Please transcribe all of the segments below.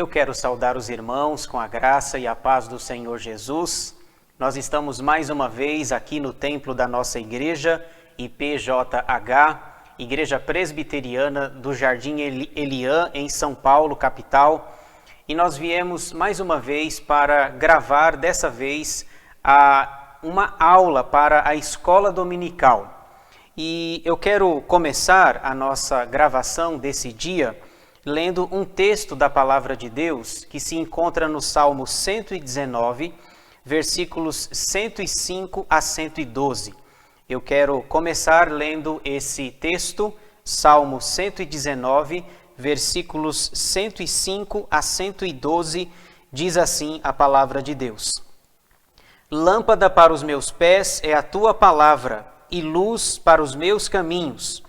Eu quero saudar os irmãos com a graça e a paz do Senhor Jesus. Nós estamos mais uma vez aqui no templo da nossa igreja, IPJH, Igreja Presbiteriana do Jardim Elian, em São Paulo, capital. E nós viemos mais uma vez para gravar, dessa vez, uma aula para a escola dominical. E eu quero começar a nossa gravação desse dia lendo um texto da Palavra de Deus que se encontra no Salmo 119, versículos 105 a 112. Eu quero começar lendo esse texto, Salmo 119, versículos 105 a 112, diz assim a Palavra de Deus. Lâmpada para os meus pés é a tua palavra e luz para os meus caminhos.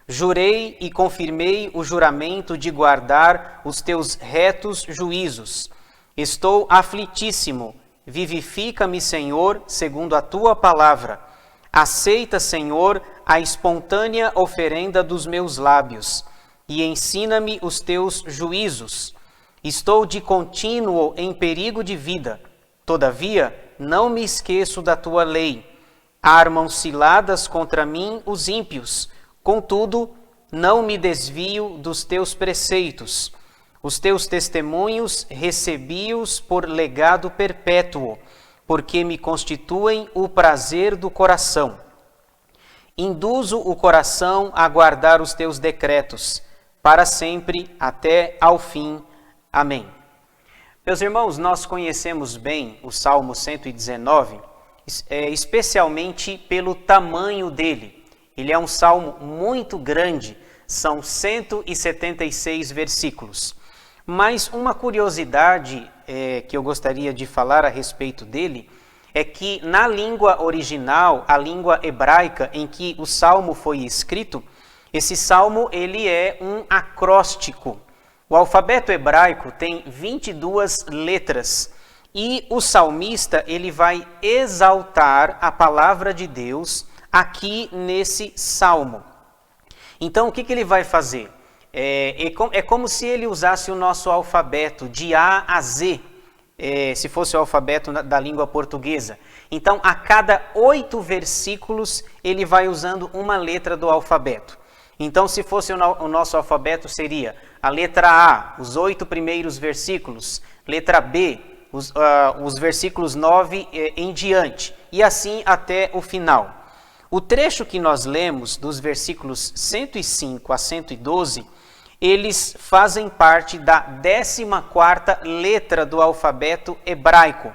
Jurei e confirmei o juramento de guardar os teus retos juízos. Estou aflitíssimo. Vivifica-me, Senhor, segundo a tua palavra. Aceita, Senhor, a espontânea oferenda dos meus lábios e ensina-me os teus juízos. Estou de contínuo em perigo de vida. Todavia, não me esqueço da tua lei. Armam ciladas contra mim os ímpios. Contudo, não me desvio dos teus preceitos. Os teus testemunhos recebi-os por legado perpétuo, porque me constituem o prazer do coração. Induzo o coração a guardar os teus decretos, para sempre, até ao fim. Amém. Meus irmãos, nós conhecemos bem o Salmo 119, especialmente pelo tamanho dele. Ele é um salmo muito grande, são 176 versículos. Mas uma curiosidade que eu gostaria de falar a respeito dele é que na língua original, a língua hebraica em que o salmo foi escrito, esse salmo ele é um acróstico. O alfabeto hebraico tem 22 letras e o salmista ele vai exaltar a palavra de Deus aqui nesse salmo. Então, o que ele vai fazer? É como se ele usasse o nosso alfabeto de A a Z, se fosse o alfabeto da língua portuguesa. Então, a cada 8 versículos, ele vai usando uma letra do alfabeto. Então, se fosse o nosso alfabeto, seria a letra A, os 8 primeiros versículos, letra B, os versículos 9 em diante, e assim até o final. O trecho que nós lemos, dos versículos 105 a 112, eles fazem parte da 14ª letra do alfabeto hebraico.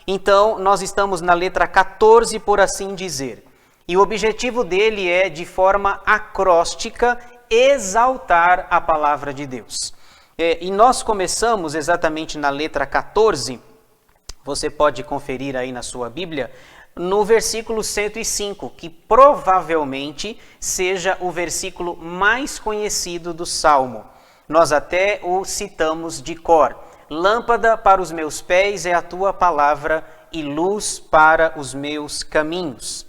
Então, nós estamos na letra 14, por assim dizer. E o objetivo dele é, de forma acróstica, exaltar a palavra de Deus. E nós começamos exatamente na letra 14, você pode conferir aí na sua Bíblia, no versículo 105, que provavelmente seja o versículo mais conhecido do Salmo. Nós até o citamos de cor. Lâmpada para os meus pés é a tua palavra e luz para os meus caminhos.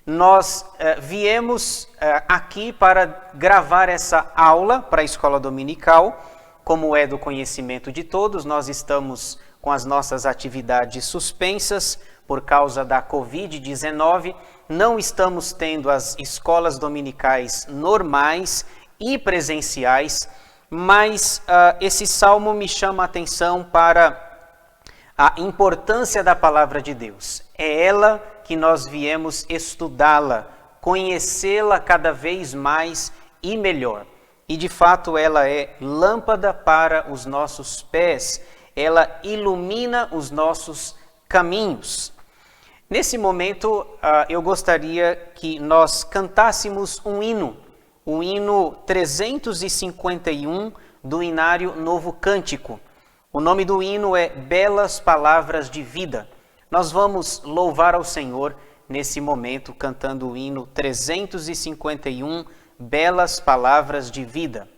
Nós viemos aqui para gravar essa aula para a escola dominical, como é do conhecimento de todos. Nós estamos com as nossas atividades suspensas por causa da Covid-19, não estamos tendo as escolas dominicais normais e presenciais, mas esse salmo me chama a atenção para a importância da palavra de Deus. É ela que nós viemos estudá-la, conhecê-la cada vez mais e melhor. E de fato ela é lâmpada para os nossos pés, ela ilumina os nossos caminhos. Nesse momento, eu gostaria que nós cantássemos um hino, o hino 351 do Inário Novo Cântico. O nome do hino é Belas Palavras de Vida. Nós vamos louvar ao Senhor nesse momento, cantando o hino 351, Belas Palavras de Vida.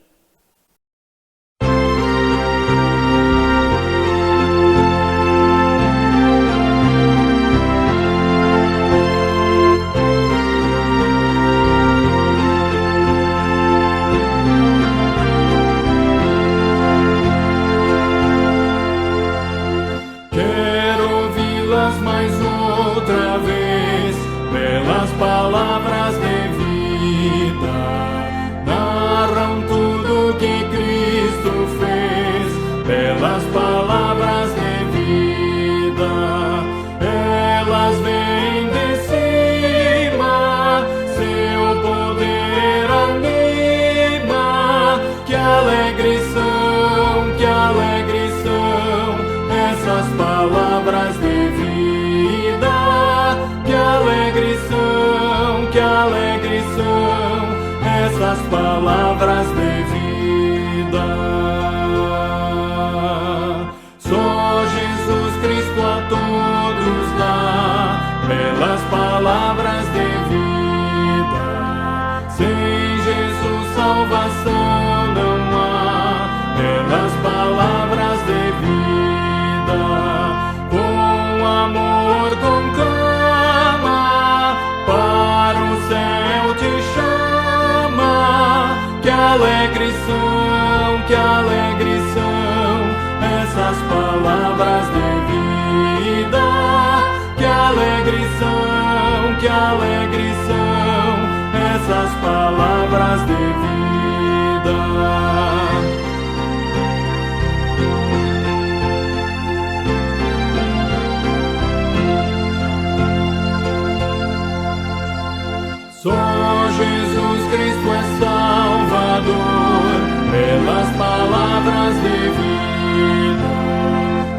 essas palavras de vida. Só Jesus Cristo a todos dá belas palavras de vida. Sem Jesus salvação não há belas palavras de vida. Com amor conclama, para o céu te chama. Que alegre são essas palavras de vida. Que alegre são essas palavras de vida. Só Jesus Cristo é Salvador, pelas palavras de vida.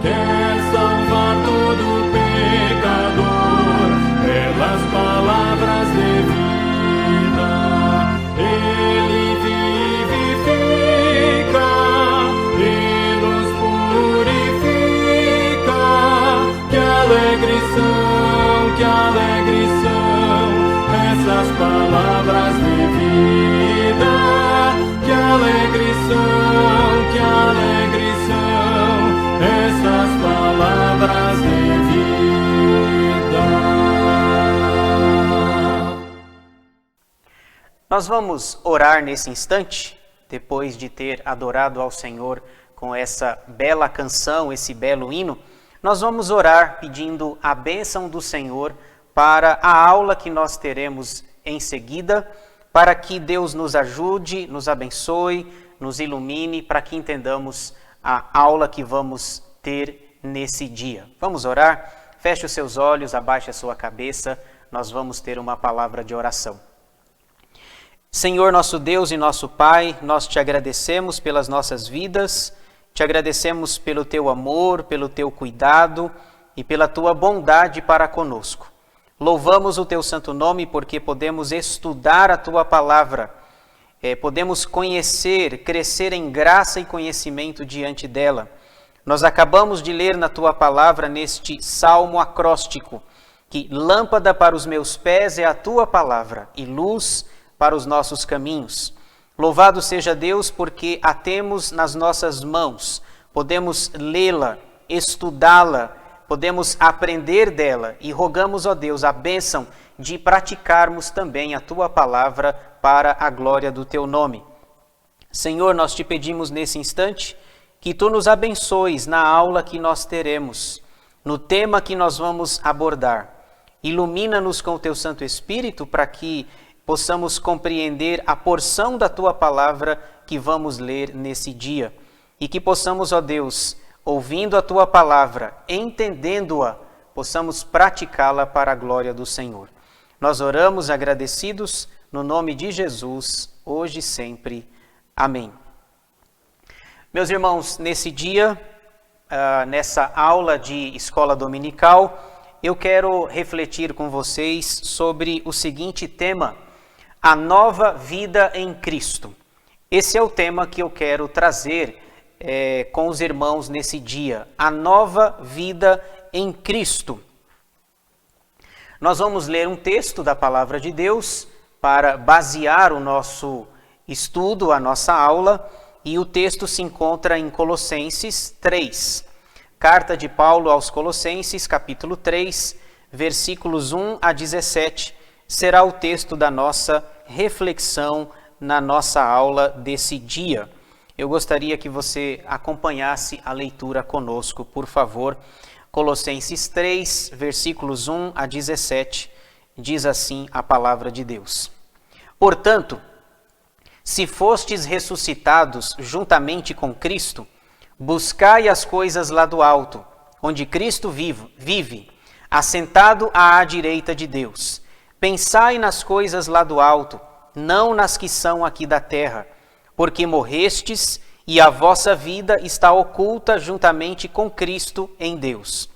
Quer salvar todo pecador, pelas palavras de vida. Ele vivifica e nos purifica. Que alegre são essas palavras de vida. Que alegre são essas palavras de vida. Nós vamos orar nesse instante, depois de ter adorado ao Senhor com essa bela canção, esse belo hino. Nós vamos orar pedindo a bênção do Senhor para a aula que nós teremos em seguida, para que Deus nos ajude, nos abençoe, nos ilumine, para que entendamos a aula que vamos ter nesse dia. Vamos orar? Feche os seus olhos, abaixe a sua cabeça, nós vamos ter uma palavra de oração. Senhor, nosso Deus e nosso Pai, nós te agradecemos pelas nossas vidas, te agradecemos pelo teu amor, pelo teu cuidado e pela tua bondade para conosco. Louvamos o teu santo nome porque podemos estudar a tua palavra, podemos conhecer, crescer em graça e conhecimento diante dela. Nós acabamos de ler na tua palavra neste salmo acróstico, que lâmpada para os meus pés é a tua palavra e luz para os nossos caminhos. Louvado seja Deus porque a temos nas nossas mãos, podemos lê-la, estudá-la, podemos aprender dela e rogamos, ó Deus, a bênção de praticarmos também a tua palavra para a glória do teu nome. Senhor, nós te pedimos nesse instante que tu nos abençoes na aula que nós teremos, no tema que nós vamos abordar. Ilumina-nos com o teu Santo Espírito para que possamos compreender a porção da tua palavra que vamos ler nesse dia e que possamos, ó Deus, ouvindo a tua palavra, entendendo-a, possamos praticá-la para a glória do Senhor. Nós oramos agradecidos no nome de Jesus, hoje e sempre. Amém. Meus irmãos, nesse dia, nessa aula de escola dominical, eu quero refletir com vocês sobre o seguinte tema: a nova vida em Cristo. Esse é o tema que eu quero trazer com os irmãos nesse dia, a nova vida em Cristo. Nós vamos ler um texto da palavra de Deus para basear o nosso estudo, a nossa aula, e o texto se encontra em Colossenses 3. Carta de Paulo aos Colossenses, capítulo 3, versículos 1 a 17, será o texto da nossa reflexão na nossa aula desse dia. Eu gostaria que você acompanhasse a leitura conosco, por favor. Colossenses 3, versículos 1 a 17, diz assim a palavra de Deus. Portanto, se fostes ressuscitados juntamente com Cristo, buscai as coisas lá do alto, onde Cristo vive, assentado à direita de Deus. Pensai nas coisas lá do alto, não nas que são aqui da terra, porque morrestes e a vossa vida está oculta juntamente com Cristo em Deus.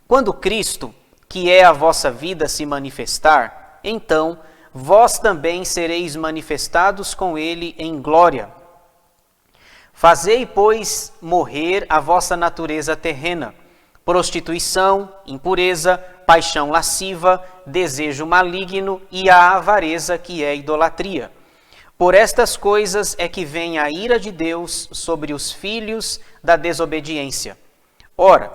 Quando Cristo, que é a vossa vida, se manifestar, então vós também sereis manifestados com ele em glória. Fazei, pois, morrer a vossa natureza terrena, prostituição, impureza, paixão lasciva, desejo maligno e a avareza, que é idolatria. Por estas coisas é que vem a ira de Deus sobre os filhos da desobediência. Ora,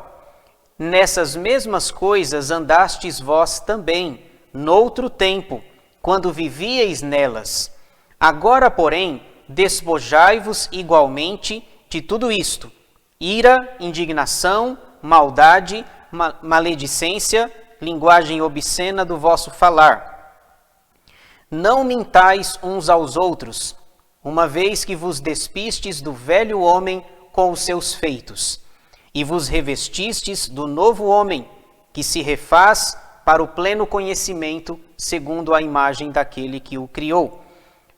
nessas mesmas coisas andastes vós também, noutro tempo, quando vivieis nelas. Agora, porém, despojai-vos igualmente de tudo isto: ira, indignação, maldade, maledicência, linguagem obscena do vosso falar. Não mintais uns aos outros, uma vez que vos despistes do velho homem com os seus feitos, e vos revestistes do novo homem, que se refaz para o pleno conhecimento, segundo a imagem daquele que o criou,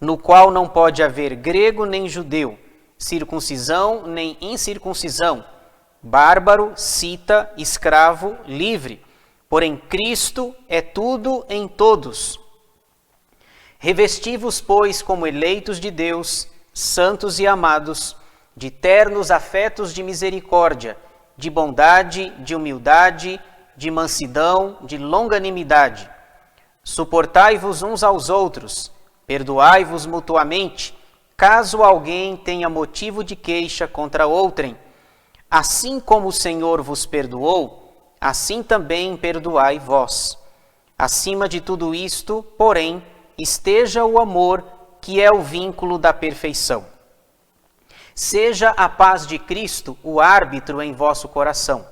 no qual não pode haver grego nem judeu, circuncisão nem incircuncisão, bárbaro, cita, escravo, livre, porém Cristo é tudo em todos. Revesti-vos, pois, como eleitos de Deus, santos e amados, de ternos afetos de misericórdia, de bondade, de humildade, de mansidão, de longanimidade. Suportai-vos uns aos outros, perdoai-vos mutuamente, caso alguém tenha motivo de queixa contra outrem. Assim como o Senhor vos perdoou, assim também perdoai vós. Acima de tudo isto, porém, esteja o amor, que é o vínculo da perfeição. Seja a paz de Cristo o árbitro em vosso coração,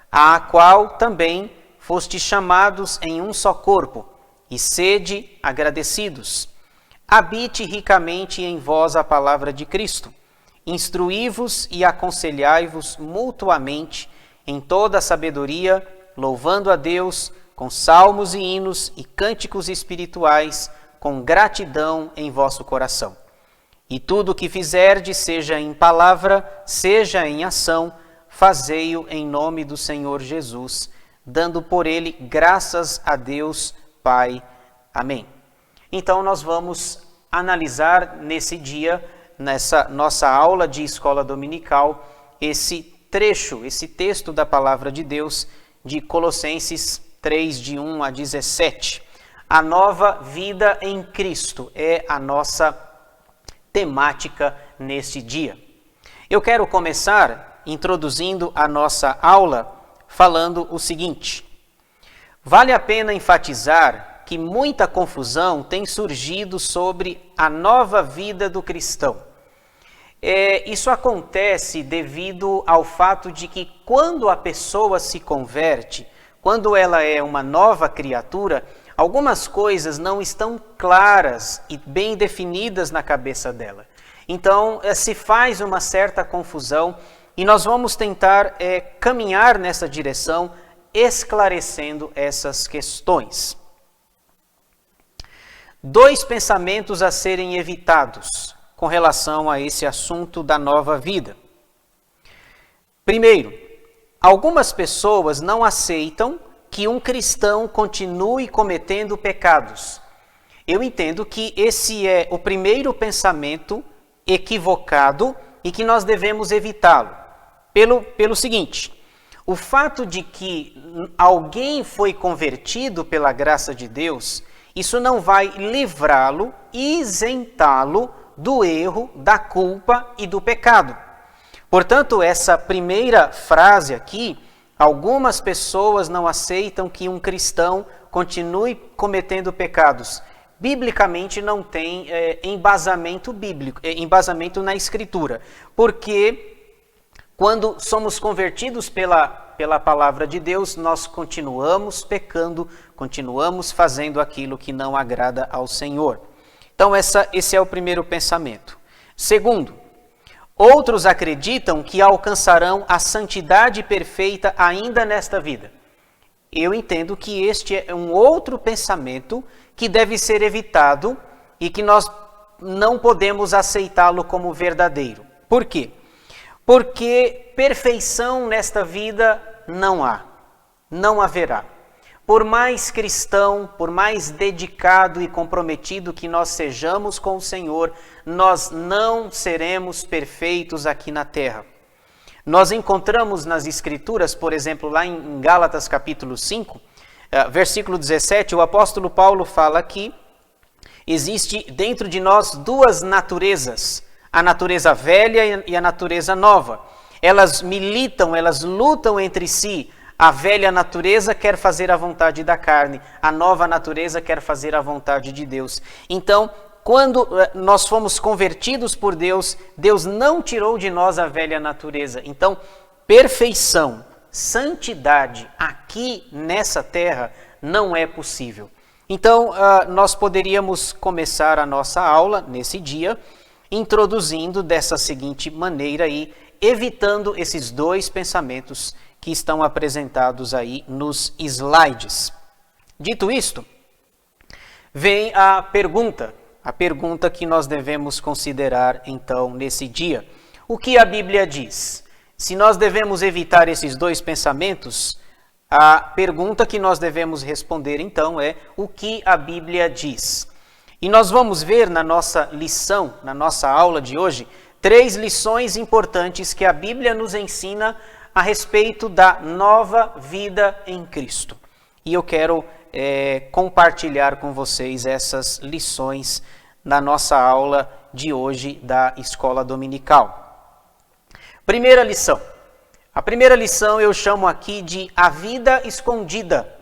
a qual também fostes chamados em um só corpo, e sede agradecidos. Habite ricamente em vós a palavra de Cristo. Instruí-vos e aconselhai-vos mutuamente em toda a sabedoria, louvando a Deus com salmos e hinos e cânticos espirituais, com gratidão em vosso coração. E tudo o que fizerdes, seja em palavra, seja em ação, fazei-o em nome do Senhor Jesus, dando por ele graças a Deus Pai. Amém. Então nós vamos analisar nesse dia, nessa nossa aula de escola dominical, esse trecho, esse texto da palavra de Deus de Colossenses 3, de 1 a 17. A nova vida em Cristo é a nossa temática neste dia. Eu quero começar introduzindo a nossa aula falando o seguinte: vale a pena enfatizar que muita confusão tem surgido sobre a nova vida do cristão. Isso acontece devido ao fato de que quando a pessoa se converte, quando ela é uma nova criatura, algumas coisas não estão claras e bem definidas na cabeça dela. Então, se faz uma certa confusão e nós vamos tentar caminhar nessa direção, esclarecendo essas questões. 2 pensamentos a serem evitados com relação a esse assunto da nova vida. Primeiro, algumas pessoas não aceitam que um cristão continue cometendo pecados. Eu entendo que esse é o primeiro pensamento equivocado e que nós devemos evitá-lo. Pelo seguinte: o fato de que alguém foi convertido pela graça de Deus, isso não vai livrá-lo, isentá-lo do erro, da culpa e do pecado. Portanto, essa primeira frase aqui, algumas pessoas não aceitam que um cristão continue cometendo pecados. Biblicamente não tem embasamento bíblico, embasamento na Escritura, porque quando somos convertidos pela palavra de Deus, nós continuamos pecando, continuamos fazendo aquilo que não agrada ao Senhor. Então esse é o primeiro pensamento. Segundo, outros acreditam que alcançarão a santidade perfeita ainda nesta vida. Eu entendo que este é um outro pensamento que deve ser evitado e que nós não podemos aceitá-lo como verdadeiro. Por quê? Porque perfeição nesta vida não há, não haverá. Por mais cristão, por mais dedicado e comprometido que nós sejamos com o Senhor, nós não seremos perfeitos aqui na terra. Nós encontramos nas Escrituras, por exemplo, lá em Gálatas capítulo 5, versículo 17, o apóstolo Paulo fala que existe dentro de nós duas naturezas, a natureza velha e a natureza nova. Elas militam, elas lutam entre si. A velha natureza quer fazer a vontade da carne, a nova natureza quer fazer a vontade de Deus. Então, quando nós fomos convertidos por Deus, Deus não tirou de nós a velha natureza. Então, perfeição, santidade aqui nessa terra não é possível. Então, nós poderíamos começar a nossa aula nesse dia, introduzindo dessa seguinte maneira aí, evitando esses dois pensamentos que estão apresentados aí nos slides. Dito isto, vem a pergunta que nós devemos considerar então nesse dia. O que a Bíblia diz? Se nós devemos evitar esses dois pensamentos, a pergunta que nós devemos responder então é: o que a Bíblia diz? E nós vamos ver na nossa lição, na nossa aula de hoje, 3 lições importantes que a Bíblia nos ensina a respeito da nova vida em Cristo. E eu quero compartilhar com vocês essas lições na nossa aula de hoje da Escola Dominical. Primeira lição. A primeira lição eu chamo aqui de a vida escondida.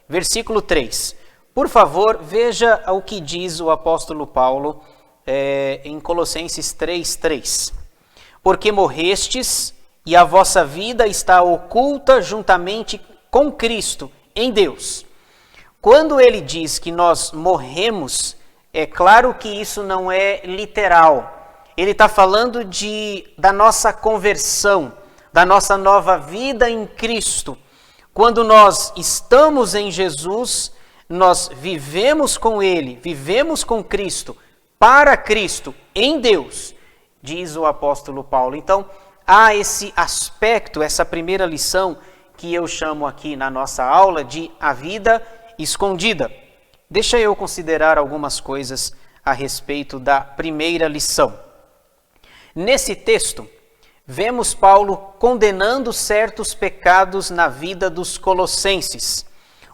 Versículo 3. Por favor, veja o que diz o apóstolo Paulo em Colossenses 3:3. Porque morrestes e a vossa vida está oculta juntamente com Cristo em Deus. Quando ele diz que nós morremos, é claro que isso não é literal. Ele está falando da nossa conversão, da nossa nova vida em Cristo. Quando nós estamos em Jesus, nós vivemos com Ele, vivemos com Cristo, para Cristo, em Deus, diz o apóstolo Paulo. Então, há esse aspecto, essa primeira lição que eu chamo aqui na nossa aula de a vida escondida. Deixa eu considerar algumas coisas a respeito da primeira lição. Nesse texto, vemos Paulo condenando certos pecados na vida dos colossenses.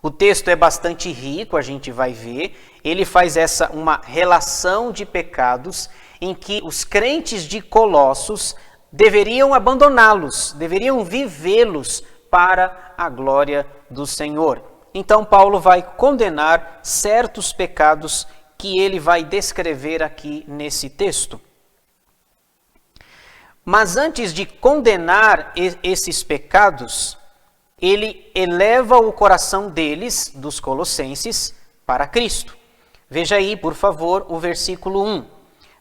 O texto é bastante rico, a gente vai ver. Ele faz uma relação de pecados em que os crentes de Colossos deveriam abandoná-los, deveriam vivê-los para a glória do Senhor. Então Paulo vai condenar certos pecados que ele vai descrever aqui nesse texto. Mas antes de condenar esses pecados, ele eleva o coração deles, dos colossenses, para Cristo. Veja aí, por favor, o versículo 1,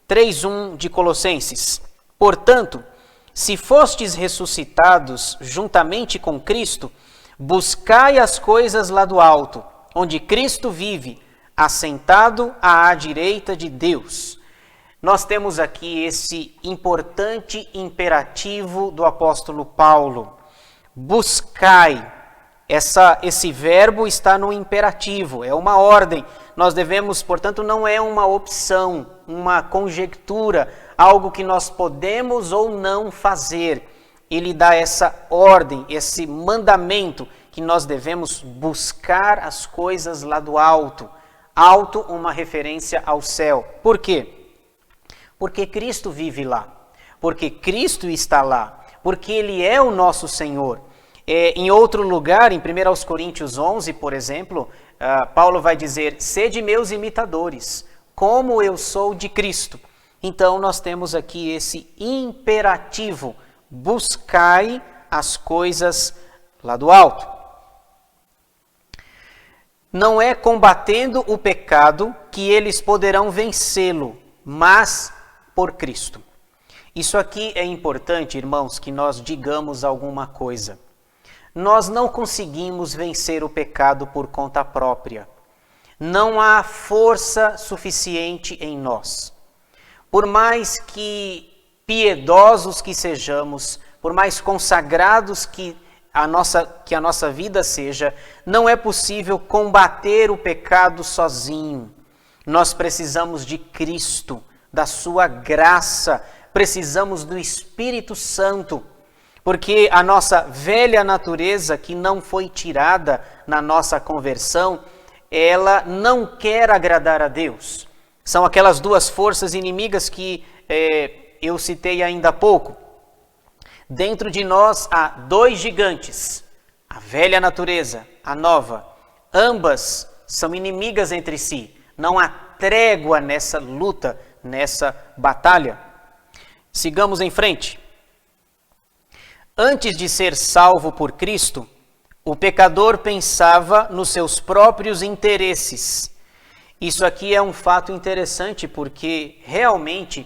3:1 de Colossenses. Portanto, se fostes ressuscitados juntamente com Cristo, buscai as coisas lá do alto, onde Cristo vive, assentado à direita de Deus. Nós temos aqui esse importante imperativo do apóstolo Paulo. Buscai. Esse verbo está no imperativo, é uma ordem. Nós devemos, portanto, não é uma opção, uma conjectura, algo que nós podemos ou não fazer. Ele dá essa ordem, esse mandamento, que nós devemos buscar as coisas lá do alto. Alto, uma referência ao céu. Por quê? Porque Cristo vive lá, porque Cristo está lá, porque Ele é o nosso Senhor. Em outro lugar, em 1 Coríntios 11, por exemplo, Paulo vai dizer: sede meus imitadores, como eu sou de Cristo. Então nós temos aqui esse imperativo: buscai as coisas lá do alto. Não é combatendo o pecado que eles poderão vencê-lo, mas por Cristo. Isso aqui é importante, irmãos, que nós digamos alguma coisa. Nós não conseguimos vencer o pecado por conta própria. Não há força suficiente em nós. Por mais que piedosos que sejamos, por mais consagrados que que a nossa vida seja, não é possível combater o pecado sozinho. Nós precisamos de Cristo, da sua graça, precisamos do Espírito Santo, porque a nossa velha natureza, que não foi tirada na nossa conversão, ela não quer agradar a Deus. São aquelas duas forças inimigas que eu citei ainda há pouco. Dentro de nós há dois gigantes, a velha natureza, a nova. Ambas são inimigas entre si. Não há trégua nessa luta, nessa batalha. Sigamos em frente. Antes de ser salvo por Cristo, o pecador pensava nos seus próprios interesses. Isso aqui é um fato interessante porque realmente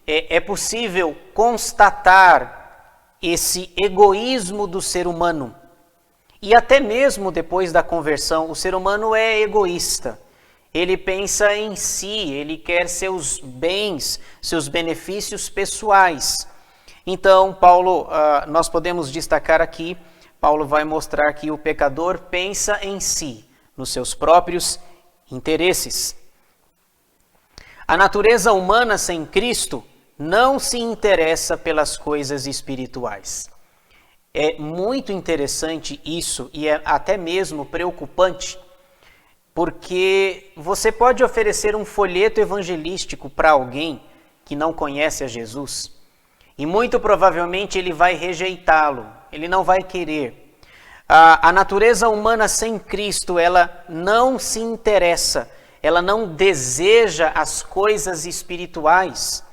é possível constatar esse egoísmo do ser humano. E até mesmo depois da conversão, o ser humano é egoísta. Ele pensa em si, ele quer seus bens, seus benefícios pessoais. Então, nós podemos destacar aqui, Paulo vai mostrar que o pecador pensa em si, nos seus próprios interesses. A natureza humana sem Cristo não se interessa pelas coisas espirituais. É muito interessante isso e é até mesmo preocupante, porque você pode oferecer um folheto evangelístico para alguém que não conhece a Jesus e muito provavelmente ele vai rejeitá-lo, ele não vai querer. A natureza humana sem Cristo, ela não se interessa, ela não deseja as coisas espirituais.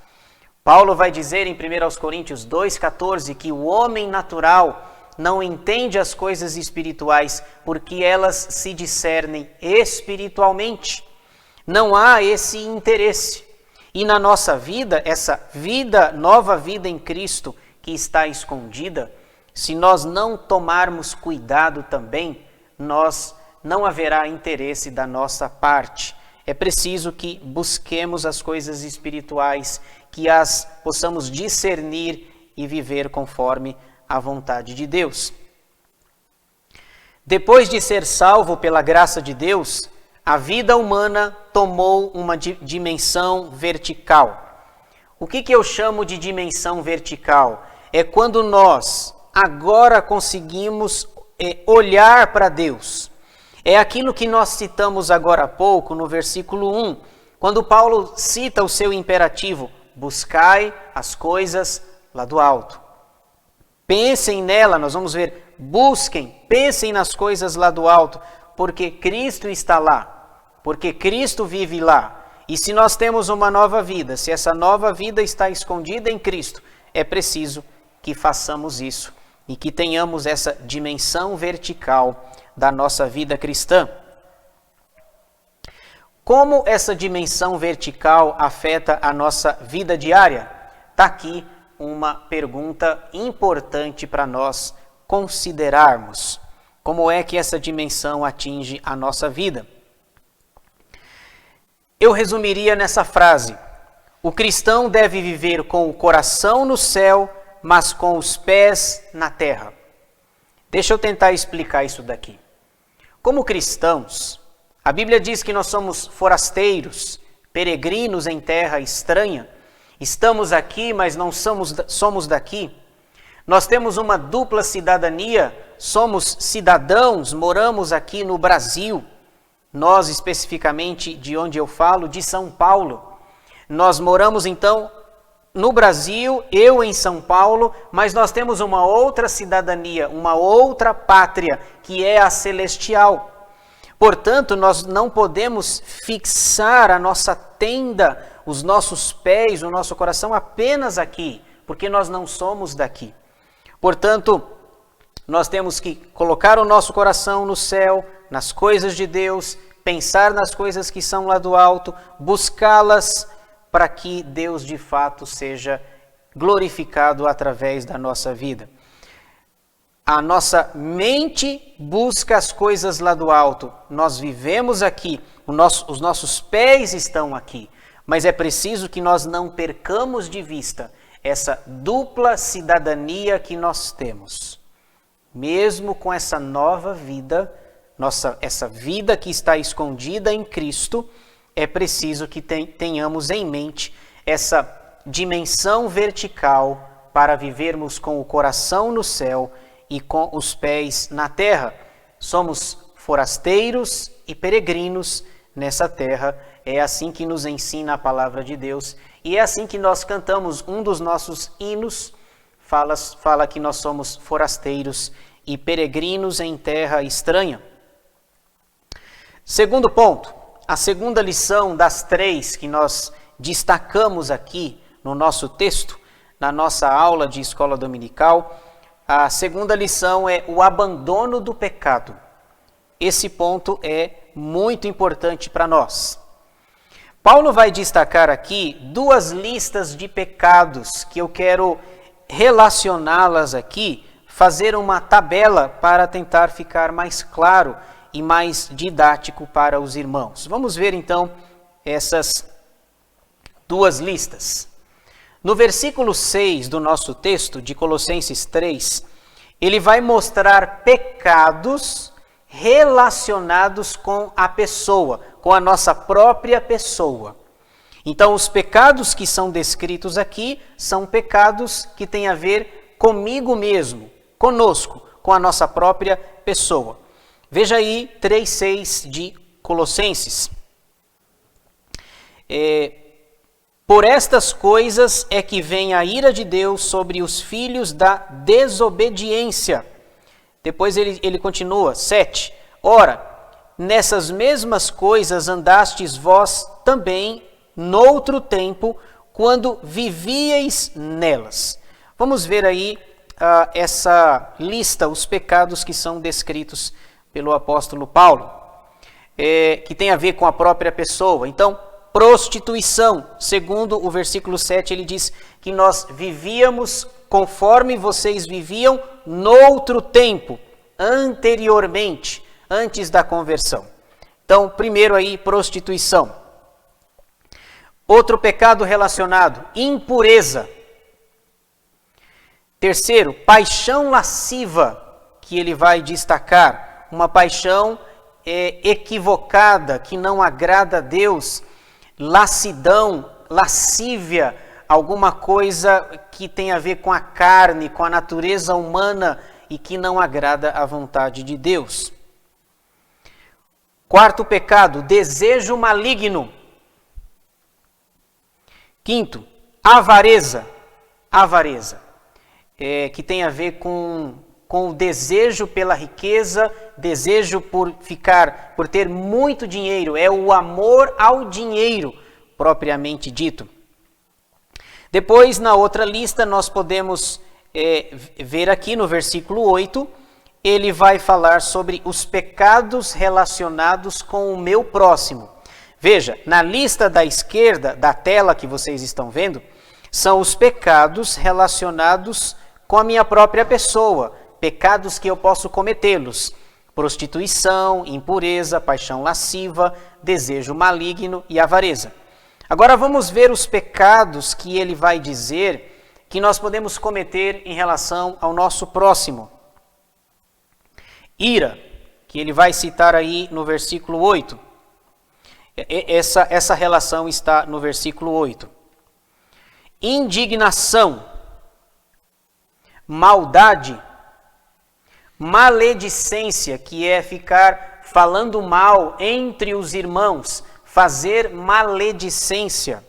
Paulo vai dizer em 1 Coríntios 2,14 que o homem natural não entende as coisas espirituais porque elas se discernem espiritualmente. Não há esse interesse. E na nossa vida, essa vida, nova vida em Cristo que está escondida, se nós não tomarmos cuidado também, não haverá interesse da nossa parte. É preciso que busquemos as coisas espirituais, que as possamos discernir e viver conforme a vontade de Deus. Depois de ser salvo pela graça de Deus, a vida humana tomou uma dimensão vertical. O que eu chamo de dimensão vertical? É quando nós agora conseguimos olhar para Deus. É aquilo que nós citamos agora há pouco no versículo 1, quando Paulo cita o seu imperativo: buscai as coisas lá do alto. Pensem nela, nós vamos ver, busquem, pensem nas coisas lá do alto, porque Cristo está lá, porque Cristo vive lá. E se nós temos uma nova vida, se essa nova vida está escondida em Cristo, é preciso que façamos isso e que tenhamos essa dimensão vertical da nossa vida cristã. Como essa dimensão vertical afeta a nossa vida diária? Está aqui uma pergunta importante para nós considerarmos. Como é que essa dimensão atinge a nossa vida? Eu resumiria nessa frase: o cristão deve viver com o coração no céu, mas com os pés na terra. Deixa eu tentar explicar isso daqui. Como cristãos, a Bíblia diz que nós somos forasteiros, peregrinos em terra estranha. Estamos aqui, mas não somos daqui. Nós temos uma dupla cidadania, somos cidadãos, moramos aqui no Brasil. Nós, especificamente, de onde eu falo, de São Paulo. Nós moramos, então, no Brasil, eu em São Paulo, mas nós temos uma outra cidadania, uma outra pátria, que é a celestial. Portanto, nós não podemos fixar a nossa tenda, os nossos pés, o nosso coração apenas aqui, porque nós não somos daqui. Portanto, nós temos que colocar o nosso coração no céu, nas coisas de Deus, pensar nas coisas que são lá do alto, buscá-las para que Deus de fato seja glorificado através da nossa vida. A nossa mente busca as coisas lá do alto. Nós vivemos aqui, os nossos pés estão aqui, mas é preciso que nós não percamos de vista essa dupla cidadania que nós temos. mesmo com essa nova vida, essa vida que está escondida em Cristo, é preciso que tenhamos em mente essa dimensão vertical para vivermos com o coração no céu e com os pés na terra. Somos forasteiros e peregrinos nessa terra. É assim que nos ensina a palavra de Deus. E é assim que nós cantamos um dos nossos hinos. Fala que nós somos forasteiros e peregrinos em terra estranha. Segundo ponto, a segunda lição das 3 que nós destacamos aqui no nosso texto, na nossa aula de escola dominical, a segunda lição é o abandono do pecado. Esse ponto é muito importante para nós. Paulo vai destacar aqui 2 listas de pecados que eu quero relacioná-las aqui, fazer uma tabela para tentar ficar mais claro e mais didático para os irmãos. Vamos ver então essas 2 listas. No versículo 6 do nosso texto, de Colossenses 3, ele vai mostrar pecados relacionados com a pessoa, com a nossa própria pessoa. Então, os pecados que são descritos aqui são pecados que têm a ver comigo mesmo, conosco, com a nossa própria pessoa. Veja aí 3,6 de Colossenses. Por estas coisas é que vem a ira de Deus sobre os filhos da desobediência. Depois ele continua, 7. Ora, nessas mesmas coisas andastes vós também noutro tempo, quando vivíeis nelas. Vamos ver aí essa lista, os pecados que são descritos pelo apóstolo Paulo, que tem a ver com a própria pessoa. Então, prostituição, segundo o versículo 7, ele diz que nós vivíamos conforme vocês viviam noutro tempo, anteriormente, antes da conversão. Então, primeiro aí, prostituição. Outro pecado relacionado, impureza. Terceiro, paixão lasciva, que ele vai destacar. Uma paixão equivocada, que não agrada a Deus. Lassidão, lascívia, alguma coisa que tem a ver com a carne, com a natureza humana e que não agrada à vontade de Deus. Quarto pecado, desejo maligno. Quinto, avareza. Avareza, que tem a ver com o desejo pela riqueza, desejo por ter muito dinheiro, é o amor ao dinheiro, propriamente dito. Depois, na outra lista, nós podemos ver aqui no versículo 8, ele vai falar sobre os pecados relacionados com o meu próximo. Veja, na lista da esquerda da tela que vocês estão vendo, são os pecados relacionados com a minha própria pessoa, pecados que eu posso cometê-los: prostituição, impureza, paixão lasciva, desejo maligno e avareza. Agora vamos ver os pecados que ele vai dizer que nós podemos cometer em relação ao nosso próximo. Ira, que ele vai citar aí no versículo 8. Essa relação está no versículo 8. Indignação, maldade, maledicência, que é ficar falando mal entre os irmãos, fazer maledicência.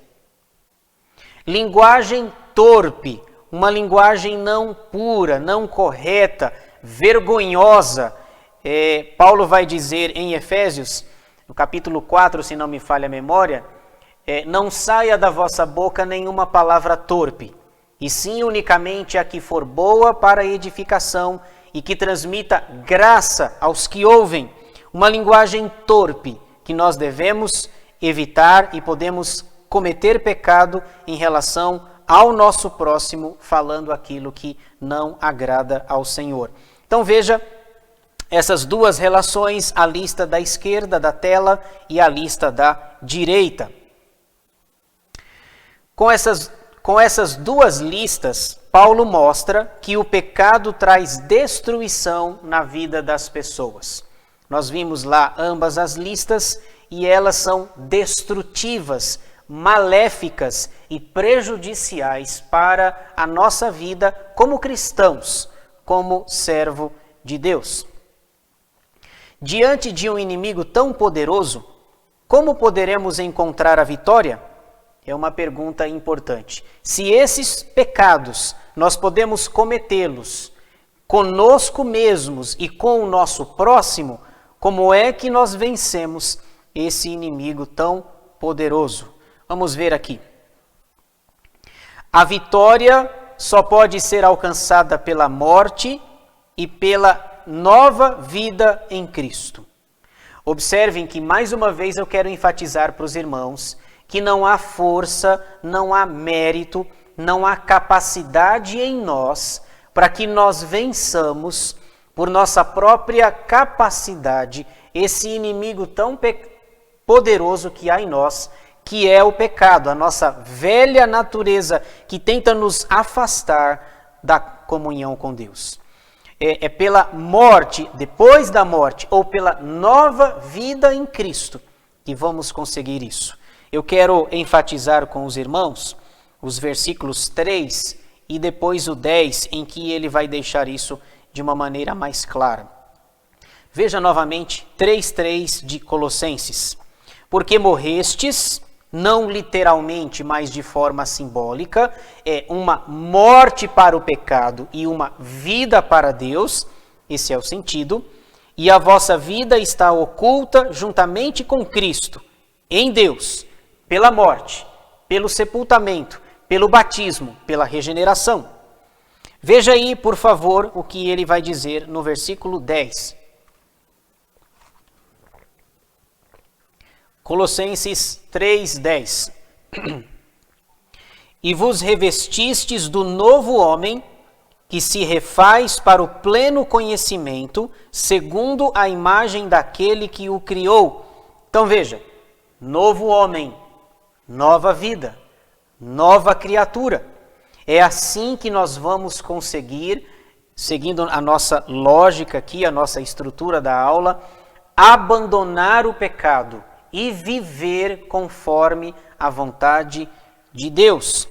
Linguagem torpe, uma linguagem não pura, não correta, vergonhosa. Paulo vai dizer em Efésios, no capítulo 4, se não me falha a memória, não saia da vossa boca nenhuma palavra torpe, e sim unicamente a que for boa para a edificação e que transmita graça aos que ouvem. Uma linguagem torpe que nós devemos evitar e podemos cometer pecado em relação ao nosso próximo, falando aquilo que não agrada ao Senhor. Então veja essas duas relações, a lista da esquerda da tela e a lista da direita. Com essas duas listas, Paulo mostra que o pecado traz destruição na vida das pessoas. Nós vimos lá ambas as listas e elas são destrutivas, maléficas e prejudiciais para a nossa vida como cristãos, como servo de Deus. Diante de um inimigo tão poderoso, como poderemos encontrar a vitória? É uma pergunta importante. Se esses pecados nós podemos cometê-los conosco mesmos e com o nosso próximo, como é que nós vencemos esse inimigo tão poderoso? Vamos ver aqui. A vitória só pode ser alcançada pela morte e pela nova vida em Cristo. Observem que, mais uma vez, eu quero enfatizar para os irmãos que não há força, não há mérito, não há capacidade em nós para que nós vençamos, por nossa própria capacidade, esse inimigo tão poderoso que há em nós, que é o pecado, a nossa velha natureza que tenta nos afastar da comunhão com Deus. É pela morte, depois da morte, ou pela nova vida em Cristo que vamos conseguir isso. Eu quero enfatizar com os irmãos os versículos 3 e depois o 10, em que ele vai deixar isso de uma maneira mais clara. Veja novamente 3:3 de Colossenses. Porque morrestes, não literalmente, mas de forma simbólica, é uma morte para o pecado e uma vida para Deus, esse é o sentido, e a vossa vida está oculta juntamente com Cristo, em Deus, pela morte, pelo sepultamento, pelo batismo, pela regeneração. Veja aí, por favor, o que ele vai dizer no versículo 10. Colossenses 3:10. E vos revestistes do novo homem, que se refaz para o pleno conhecimento, segundo a imagem daquele que o criou. Então veja, novo homem, nova vida, nova criatura. É assim que nós vamos conseguir, seguindo a nossa lógica aqui, a nossa estrutura da aula, abandonar o pecado e viver conforme a vontade de Deus.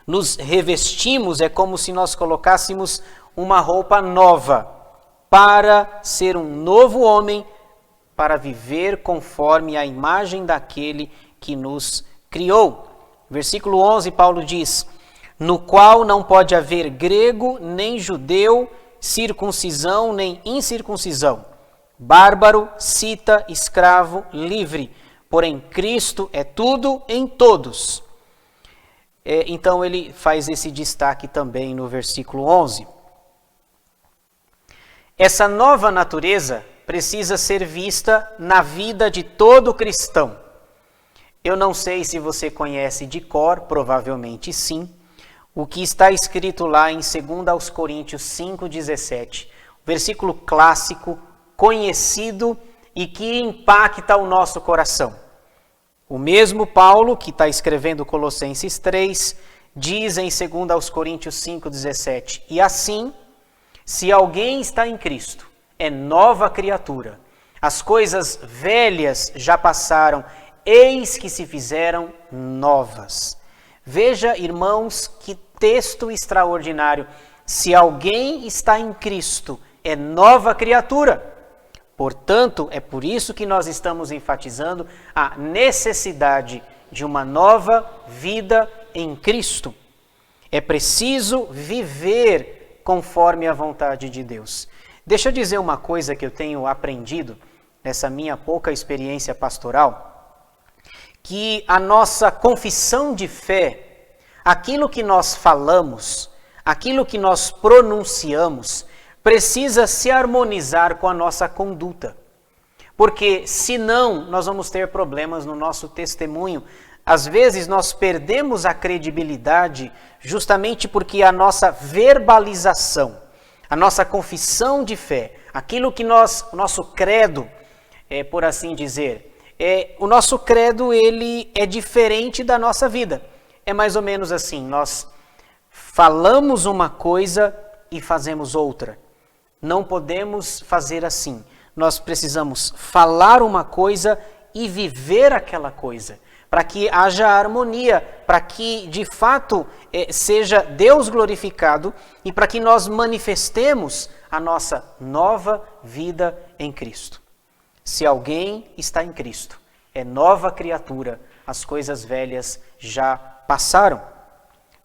Nos revestimos, é como se nós colocássemos uma roupa nova para ser um novo homem, para viver conforme a imagem daquele que nos criou. Versículo 11, Paulo diz: no qual não pode haver grego, nem judeu, circuncisão, nem incircuncisão, bárbaro, cita, escravo, livre, porém Cristo é tudo em todos. Então ele faz esse destaque também no versículo 11. Essa nova natureza precisa ser vista na vida de todo cristão. Eu não sei se você conhece de cor, provavelmente sim, o que está escrito lá em 2 Coríntios 5,17, versículo clássico, conhecido e que impacta o nosso coração. O mesmo Paulo, que está escrevendo Colossenses 3, diz em 2 Coríntios 5,17, e assim, se alguém está em Cristo, é nova criatura. As coisas velhas já passaram, eis que se fizeram novas. Veja, irmãos, que texto extraordinário. Se alguém está em Cristo, é nova criatura. Portanto, é por isso que nós estamos enfatizando a necessidade de uma nova vida em Cristo. É preciso viver conforme a vontade de Deus. Deixa eu dizer uma coisa que eu tenho aprendido nessa minha pouca experiência pastoral, que a nossa confissão de fé, aquilo que nós falamos, aquilo que nós pronunciamos, precisa se harmonizar com a nossa conduta. Porque senão nós vamos ter problemas no nosso testemunho. Às vezes nós perdemos a credibilidade justamente porque a nossa verbalização, a nossa confissão de fé, aquilo que o nosso credo, por assim dizer, o nosso credo ele é diferente da nossa vida. É mais ou menos assim, nós falamos uma coisa e fazemos outra. Não podemos fazer assim. Nós precisamos falar uma coisa e viver aquela coisa, para que haja harmonia, para que de fato seja Deus glorificado e para que nós manifestemos a nossa nova vida em Cristo. Se alguém está em Cristo, é nova criatura, as coisas velhas já passaram.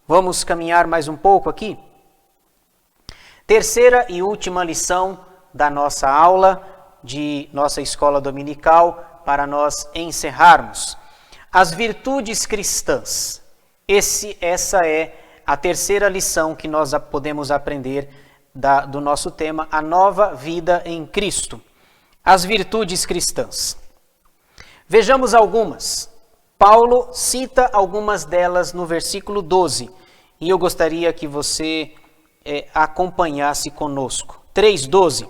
Vamos caminhar mais um pouco aqui? Terceira e última lição da nossa aula de nossa escola dominical para nós encerrarmos. As virtudes cristãs. Essa é a terceira lição que nós podemos aprender do nosso tema, a nova vida em Cristo. As virtudes cristãs. Vejamos algumas. Paulo cita algumas delas no versículo 12, e eu gostaria que você acompanhasse conosco. 3:12.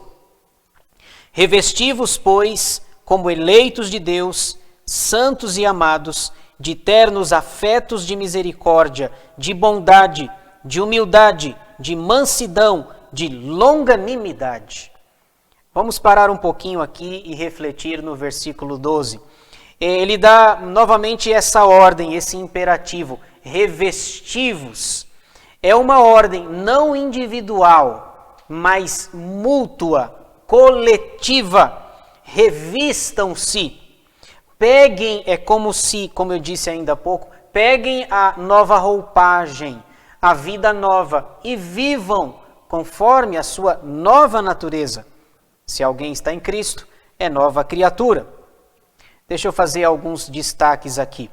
Revesti-vos, pois, como eleitos de Deus, santos e amados, de ternos afetos de misericórdia, de bondade, de humildade, de mansidão, de longanimidade. Vamos parar um pouquinho aqui e refletir no versículo 12. Ele dá novamente essa ordem, esse imperativo, revesti-vos. É uma ordem não individual, mas mútua, coletiva. Revistam-se. Peguem, como eu disse ainda há pouco, peguem a nova roupagem, a vida nova e vivam conforme a sua nova natureza. Se alguém está em Cristo, é nova criatura. Deixa eu fazer alguns destaques aqui.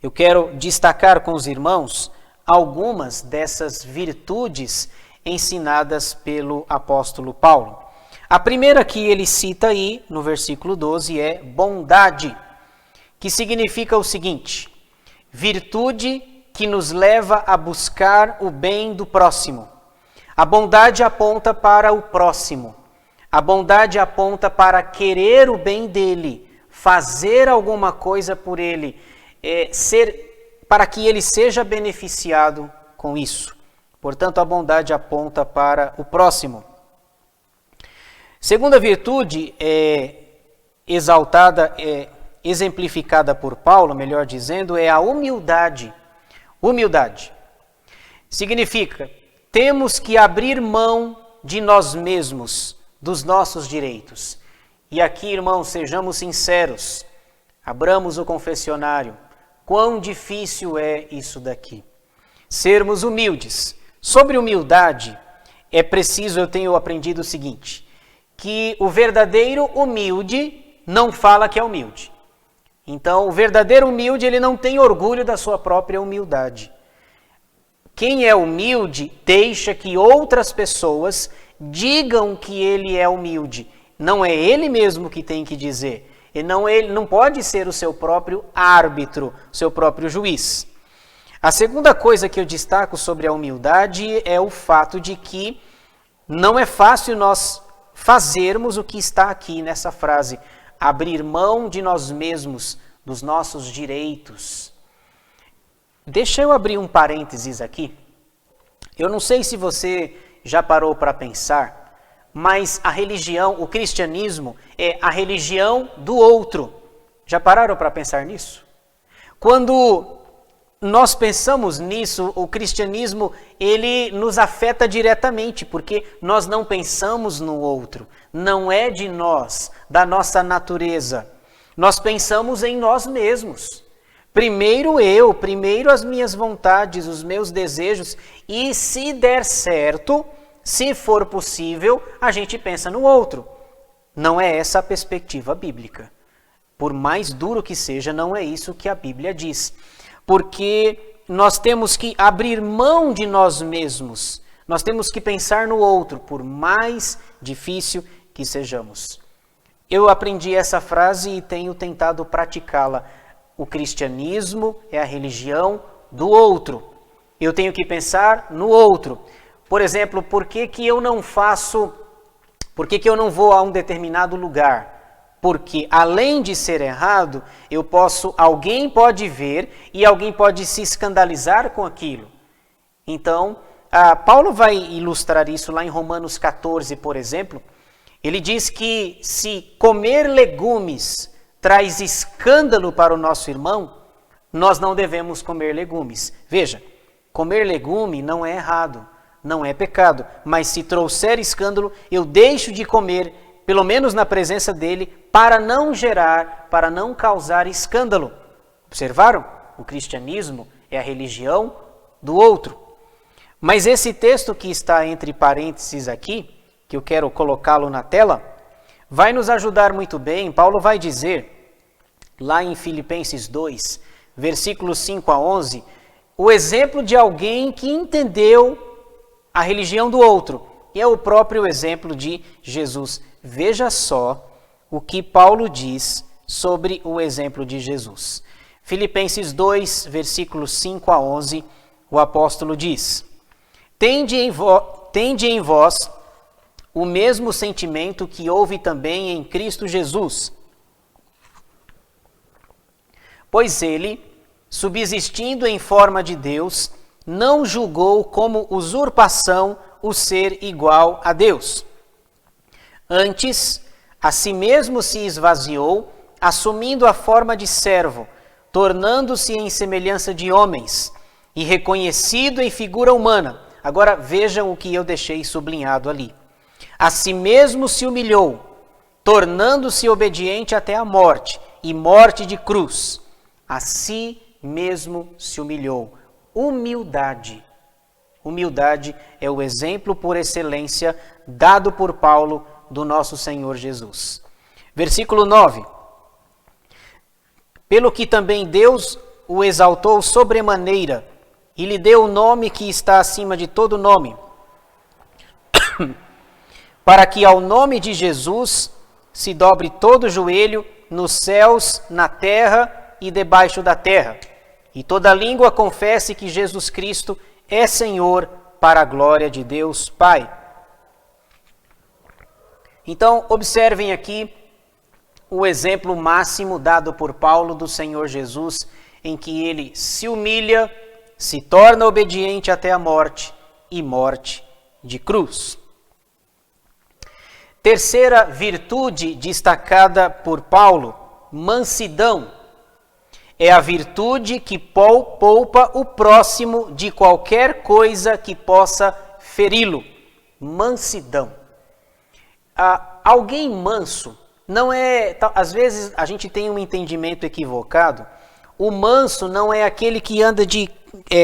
Eu quero destacar com os irmãos algumas dessas virtudes ensinadas pelo apóstolo Paulo. A primeira que ele cita aí, no versículo 12, é bondade, que significa o seguinte: virtude que nos leva a buscar o bem do próximo. A bondade aponta para o próximo. A bondade aponta para querer o bem dele, fazer alguma coisa por ele, para que ele seja beneficiado com isso. Portanto, a bondade aponta para o próximo. Segunda virtude exemplificada por Paulo, melhor dizendo, é a humildade. Humildade significa, temos que abrir mão de nós mesmos, dos nossos direitos. E aqui, irmãos, sejamos sinceros, abramos o confessionário. Quão difícil é isso daqui. Sermos humildes. Sobre humildade, é preciso, eu tenho aprendido o seguinte, que o verdadeiro humilde não fala que é humilde. Então, o verdadeiro humilde, ele não tem orgulho da sua própria humildade. Quem é humilde deixa que outras pessoas digam que ele é humilde. Não é ele mesmo que tem que dizer. Ele não pode ser o seu próprio árbitro, o seu próprio juiz. A segunda coisa que eu destaco sobre a humildade é o fato de que não é fácil nós fazermos o que está aqui nessa frase, abrir mão de nós mesmos, dos nossos direitos. Deixa eu abrir um parênteses aqui. Eu não sei se você já parou para pensar, mas a religião, o cristianismo, é a religião do outro. Já pararam para pensar nisso? Quando nós pensamos nisso, o cristianismo, ele nos afeta diretamente, porque nós não pensamos no outro. Não é de nós, da nossa natureza. Nós pensamos em nós mesmos. Primeiro eu, primeiro as minhas vontades, os meus desejos, e se der certo, se for possível, a gente pensa no outro. Não é essa a perspectiva bíblica. Por mais duro que seja, não é isso que a Bíblia diz. Porque nós temos que abrir mão de nós mesmos. Nós temos que pensar no outro, por mais difícil que sejamos. Eu aprendi essa frase e tenho tentado praticá-la. O cristianismo é a religião do outro. Eu tenho que pensar no outro. Por exemplo, por que eu não vou a um determinado lugar? Porque além de ser errado, alguém pode ver e alguém pode se escandalizar com aquilo. Então, Paulo vai ilustrar isso lá em Romanos 14, por exemplo. Ele diz que se comer legumes traz escândalo para o nosso irmão, nós não devemos comer legumes. Veja, comer legume não é errado, não é pecado, mas se trouxer escândalo, eu deixo de comer, pelo menos na presença dele, para não gerar, para não causar escândalo. Observaram? O cristianismo é a religião do outro. Mas esse texto que está entre parênteses aqui, que eu quero colocá-lo na tela, vai nos ajudar muito bem. Paulo vai dizer, lá em Filipenses 2, versículos 5 a 11, o exemplo de alguém que entendeu a religião do outro, e é o próprio exemplo de Jesus. Veja só o que Paulo diz sobre o exemplo de Jesus. Filipenses 2, versículos 5 a 11, o apóstolo diz: Tende em vós o mesmo sentimento que houve também em Cristo Jesus. Pois ele, subsistindo em forma de Deus, não julgou como usurpação o ser igual a Deus. Antes, a si mesmo se esvaziou, assumindo a forma de servo, tornando-se em semelhança de homens, e reconhecido em figura humana. Agora vejam o que eu deixei sublinhado ali. A si mesmo se humilhou, tornando-se obediente até a morte, e morte de cruz. A si mesmo se humilhou. Humildade. Humildade é o exemplo por excelência dado por Paulo do nosso Senhor Jesus. Versículo 9. Pelo que também Deus o exaltou sobremaneira, e lhe deu o nome que está acima de todo nome, para que ao nome de Jesus se dobre todo o joelho nos céus, na terra e debaixo da terra, e toda língua confesse que Jesus Cristo é Senhor, para a glória de Deus Pai. Então, observem aqui o exemplo máximo dado por Paulo do Senhor Jesus, em que ele se humilha, se torna obediente até a morte, e morte de cruz. Terceira virtude destacada por Paulo, mansidão. É a virtude que poupa o próximo de qualquer coisa que possa feri-lo. Mansidão. Alguém manso não é... Às vezes a gente tem um entendimento equivocado. O manso não é aquele que anda de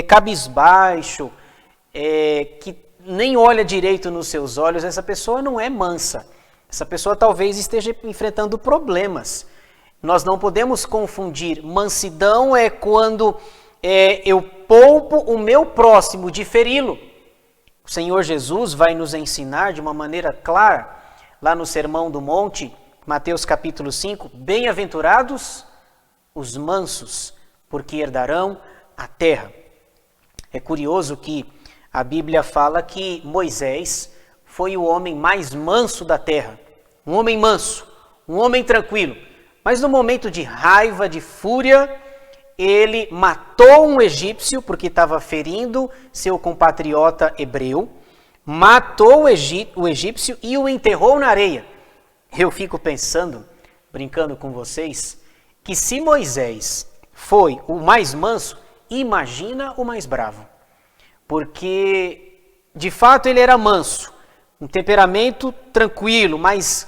cabisbaixo, que nem olha direito nos seus olhos. Essa pessoa não é mansa. Essa pessoa talvez esteja enfrentando problemas. Nós não podemos confundir. Mansidão é quando eu poupo o meu próximo de feri-lo. O Senhor Jesus vai nos ensinar de uma maneira clara, lá no Sermão do Monte, Mateus capítulo 5, bem-aventurados os mansos, porque herdarão a terra. É curioso que a Bíblia fala que Moisés foi o homem mais manso da terra. Um homem manso, um homem tranquilo. Mas no momento de raiva, de fúria, ele matou um egípcio, porque estava ferindo seu compatriota hebreu, matou o egípcio e o enterrou na areia. Eu fico pensando, brincando com vocês, que se Moisés foi o mais manso, imagina o mais bravo. Porque, de fato, ele era manso, um temperamento tranquilo, mais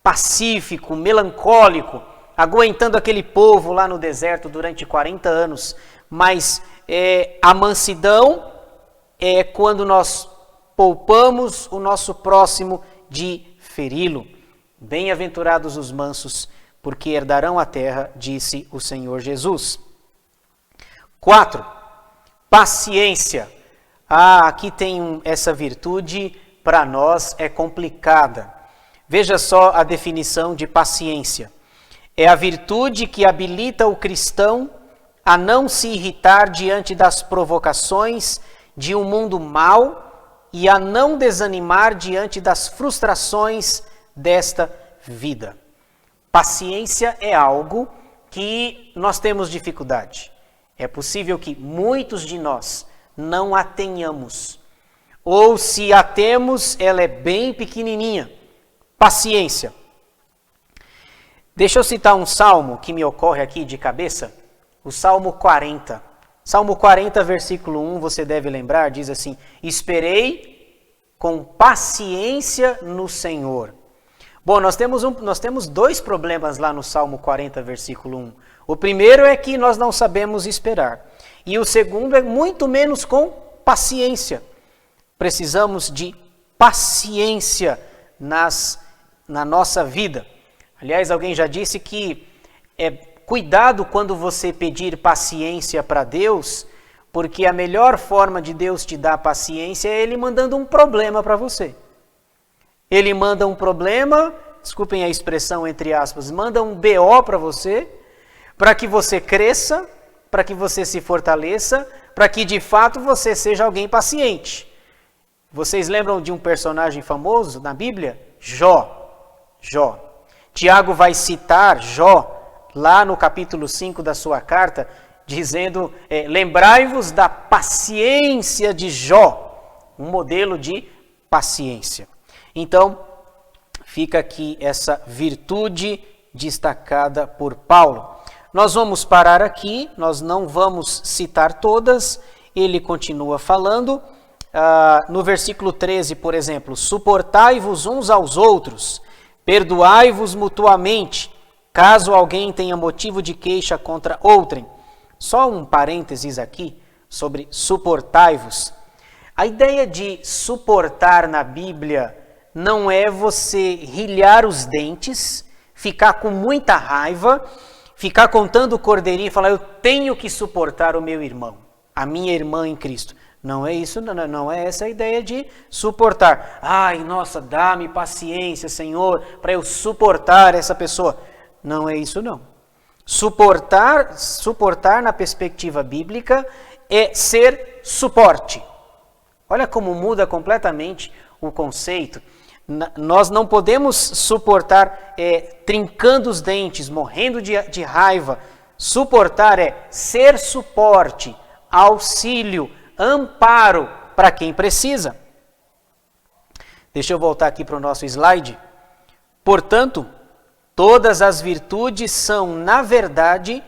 pacífico, melancólico, aguentando aquele povo lá no deserto durante 40 anos. Mas a mansidão é quando nós poupamos o nosso próximo de feri-lo. Bem-aventurados os mansos, porque herdarão a terra, disse o Senhor Jesus. 4. Paciência. Aqui tem essa virtude, para nós é complicada. Veja só a definição de paciência. É a virtude que habilita o cristão a não se irritar diante das provocações de um mundo mau e a não desanimar diante das frustrações desta vida. Paciência é algo que nós temos dificuldade. É possível que muitos de nós não a tenhamos. Ou se a temos, ela é bem pequenininha. Paciência. Deixa eu citar um salmo que me ocorre aqui de cabeça. O Salmo 40. Salmo 40, versículo 1, você deve lembrar, diz assim: esperei com paciência no Senhor. Bom, nós temos dois problemas lá no Salmo 40, versículo 1. O primeiro é que nós não sabemos esperar. E o segundo é muito menos com paciência. Precisamos de paciência na nossa vida. Aliás, alguém já disse que cuidado quando você pedir paciência para Deus, porque a melhor forma de Deus te dar paciência é Ele mandando um problema para você. Ele manda um problema, desculpem a expressão entre aspas, manda um BO para você, para que você cresça, para que você se fortaleça, para que de fato você seja alguém paciente. Vocês lembram de um personagem famoso na Bíblia? Jó. Tiago vai citar Jó lá no capítulo 5 da sua carta, dizendo, lembrai-vos da paciência de Jó, um modelo de paciência. Então, fica aqui essa virtude destacada por Paulo. Nós vamos parar aqui, nós não vamos citar todas, ele continua falando. No versículo 13, por exemplo, suportai-vos uns aos outros, perdoai-vos mutuamente, caso alguém tenha motivo de queixa contra outrem. Só um parênteses aqui sobre suportai-vos. A ideia de suportar na Bíblia não é você rilhar os dentes, ficar com muita raiva, ficar contando o cordeirinho e falar, eu tenho que suportar o meu irmão, a minha irmã em Cristo. Não é isso, não é essa a ideia de suportar. Ai, nossa, dá-me paciência, Senhor, para eu suportar essa pessoa. Não é isso, não. Suportar na perspectiva bíblica é ser suporte. Olha como muda completamente o conceito. Nós não podemos suportar trincando os dentes, morrendo de raiva. Suportar é ser suporte, auxílio, amparo para quem precisa. Deixa eu voltar aqui para o nosso slide. Portanto, todas as virtudes são, na verdade,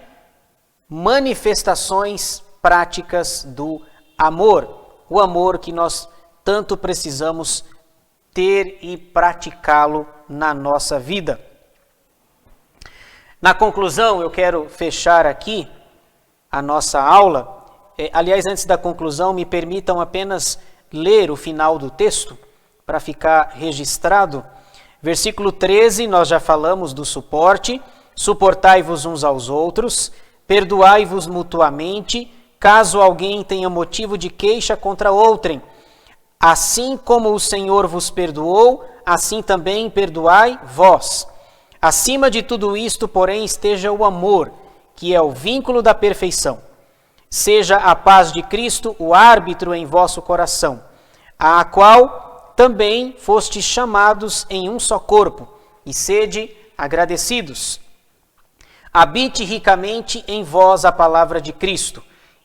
manifestações práticas do amor. O amor que nós tanto precisamos ter e praticá-lo na nossa vida. Na conclusão, eu quero fechar aqui a nossa aula. Aliás, antes da conclusão, me permitam apenas ler o final do texto, para ficar registrado. Versículo 13, nós já falamos do suporte. Suportai-vos uns aos outros, perdoai-vos mutuamente, caso alguém tenha motivo de queixa contra outrem. Assim como o Senhor vos perdoou, assim também perdoai vós. Acima de tudo isto, porém, esteja o amor, que é o vínculo da perfeição. Seja a paz de Cristo o árbitro em vosso coração, a qual também fostes chamados em um só corpo, e sede agradecidos. Habite ricamente em vós a palavra de Cristo,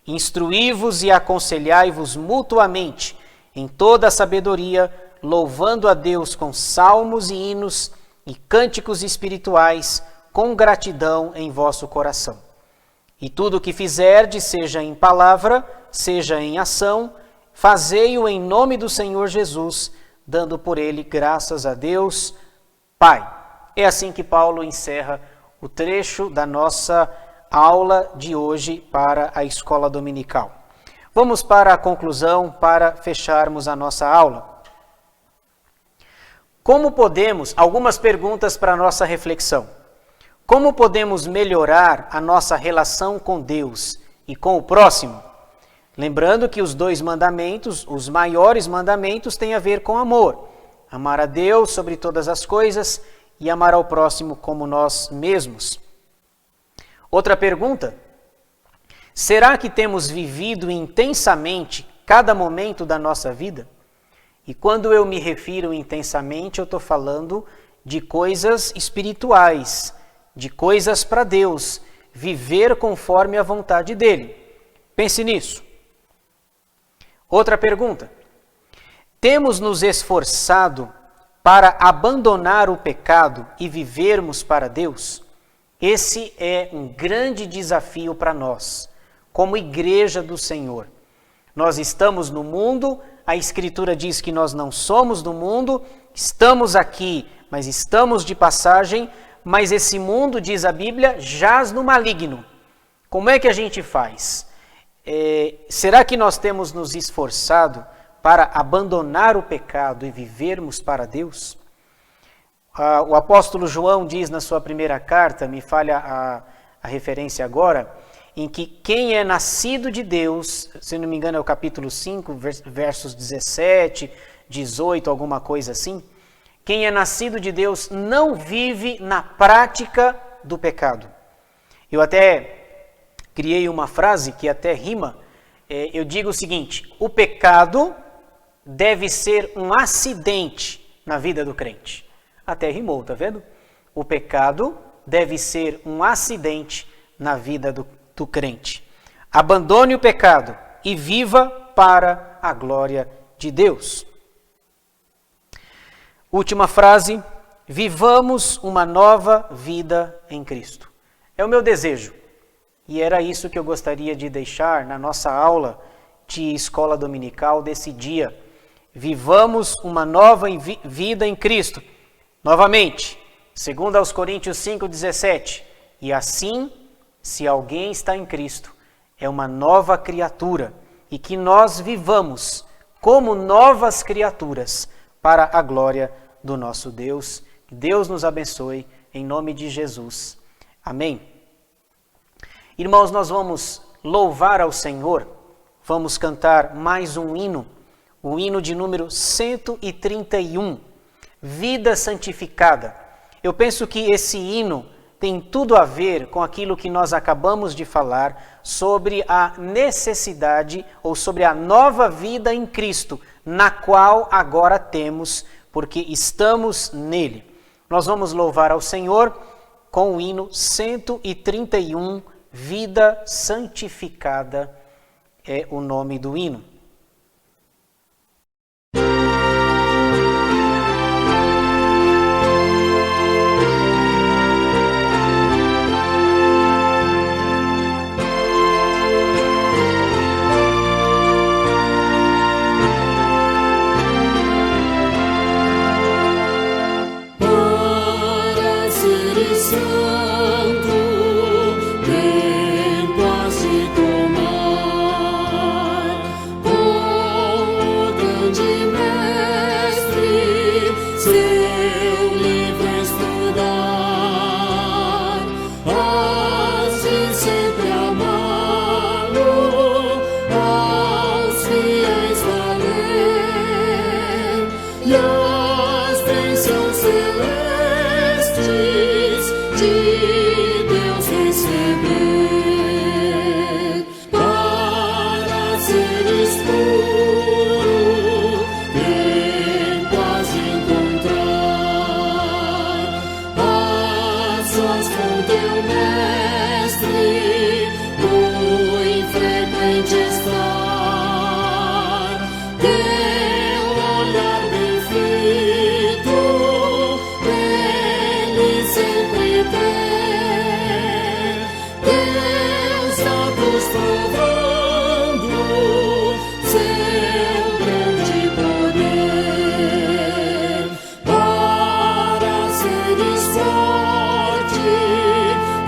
instruí-vos e aconselhai-vos mutuamente, em toda a sabedoria, louvando a Deus com salmos e hinos e cânticos espirituais, com gratidão em vosso coração. E tudo o que fizerdes, seja em palavra, seja em ação, fazei-o em nome do Senhor Jesus, dando por ele graças a Deus, Pai. É assim que Paulo encerra o trecho da nossa aula de hoje para a escola dominical. Vamos para a conclusão, para fecharmos a nossa aula. Como podemos, algumas perguntas para a nossa reflexão. Como podemos melhorar a nossa relação com Deus e com o próximo? Lembrando que os dois mandamentos, os maiores mandamentos, têm a ver com amor. Amar a Deus sobre todas as coisas e amar ao próximo como nós mesmos. Outra pergunta: será que temos vivido intensamente cada momento da nossa vida? E quando eu me refiro intensamente, eu estou falando de coisas espirituais, de coisas para Deus, viver conforme a vontade dele. Pense nisso. Outra pergunta: temos nos esforçado para abandonar o pecado e vivermos para Deus? Esse é um grande desafio para nós, como igreja do Senhor. Nós estamos no mundo, a Escritura diz que nós não somos do mundo, estamos aqui, mas estamos de passagem, mas esse mundo, diz a Bíblia, jaz no maligno. Como é que a gente faz? Será que nós temos nos esforçado para abandonar o pecado e vivermos para Deus? O apóstolo João diz na sua primeira carta, me falha a referência agora, em que quem é nascido de Deus, se não me engano é o capítulo 5, versos 17, 18, alguma coisa assim, quem é nascido de Deus não vive na prática do pecado. Eu até criei uma frase que até rima, eu digo o seguinte: o pecado deve ser um acidente na vida do crente. Até rimou, tá vendo? O pecado deve ser um acidente na vida do crente. Abandone o pecado e viva para a glória de Deus. Última frase: vivamos uma nova vida em Cristo. É o meu desejo. E era isso que eu gostaria de deixar na nossa aula de escola dominical desse dia. Vivamos uma nova vida em Cristo. Novamente, segundo aos Coríntios 5,17. E assim, se alguém está em Cristo, é uma nova criatura. E que nós vivamos como novas criaturas para a glória do nosso Deus. Que Deus nos abençoe, em nome de Jesus. Amém. Irmãos, nós vamos louvar ao Senhor, vamos cantar mais um hino, o hino de número 131, Vida Santificada. Eu penso que esse hino tem tudo a ver com aquilo que nós acabamos de falar sobre a necessidade ou sobre a nova vida em Cristo, na qual agora temos, porque estamos nele. Nós vamos louvar ao Senhor com o hino 131, Vida Santificada é o nome do hino. Forte,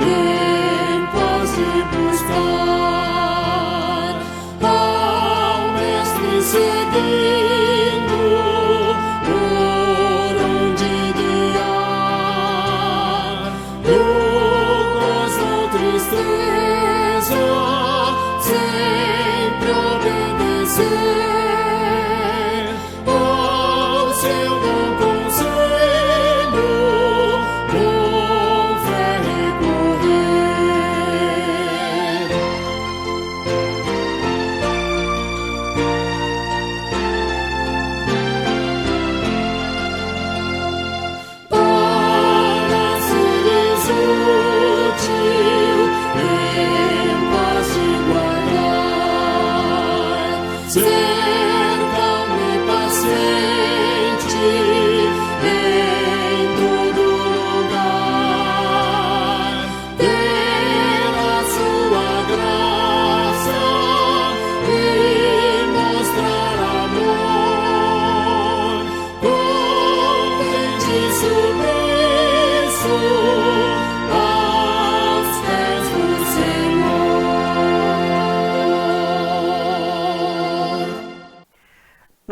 em paz e buscar